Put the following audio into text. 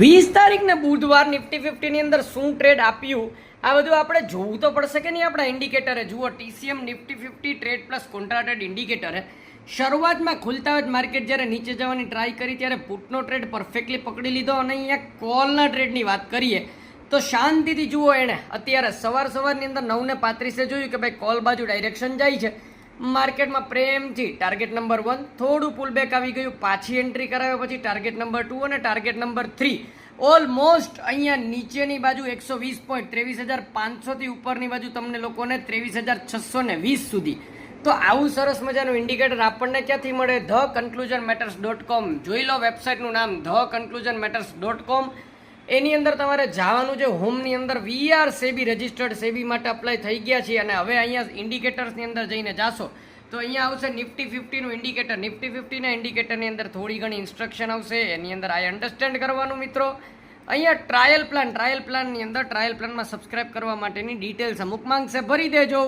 20 તારીખને બુધવાર નિફ્ટી 50ની અંદર શું ટ્રેડ આપ્યું આ બધું આપણે જોવું તો પડશે કે નહીં. આપણા ઇન્ડિકેટરે જુઓ, TCM નિફ્ટી 50 ટ્રેડ પ્લસ કોન્ટ્રાટેડ ઇન્ડિકેટરે શરૂઆતમાં ખુલતા જ માર્કેટ જ્યારે નીચે જવાની ટ્રાય કરી ત્યારે પુટનો ટ્રેડ પરફેક્ટલી પકડી લીધો અને અહીંયા કોલના ટ્રેડની વાત કરીએ તો શાંતિથી જુઓ. એણે અત્યારે સવારની અંદર 9:35 જોયું કે ભાઈ કોલ બાજુ ડાયરેક્શન જાય છે. માર્કેટમાં પ્રેમથી ટાર્ગેટ નંબર 1 થોડું પુલબેક આવી ગયું, પાછી એન્ટ્રી કરાવ્યા પછી ટાર્ગેટ નંબર 2 અને ટાર્ગેટ નંબર 3 ઓલમોસ્ટ અહીંયા નીચેની બાજુ 120 પોઈન્ટ 23,500 થી ઉપરની બાજુ તમને લોકોને 23,620 સુધી. તો આવું સરસ મજાનું ઇન્ડિકેટર આપણને ક્યાંથી મળે? theconclusionmatters.com. જોઈ લો વેબસાઇટનું નામ theconclusionmatters.com. એની અંદર તમારે જવાનું છે. હોમની અંદર વીઆર સેબી રજિસ્ટર્ડ, સેબી માટે અપ્લાય થઈ ગયા છીએ અને હવે અહીંયા ઇન્ડિકેટર્સની અંદર જઈને જાશો તો અહીંયા આવશે નિફ્ટી 50નું ઇન્ડિકેટર. નિફ્ટી 50ના ઇન્ડિકેટરની અંદર થોડી ઘણી ઇન્સ્ટ્રક્શન આવશે, એની અંદર આઈ અન્ડરસ્ટેન્ડ કરવાનું મિત્રો. અહીંયા ટ્રાયલ પ્લાનની અંદર ટ્રાયલ પ્લાનમાં સબસ્ક્રાઇબ કરવા માટેની ડિટેલ્સ અમુક માંગશે, ભરી દેજો.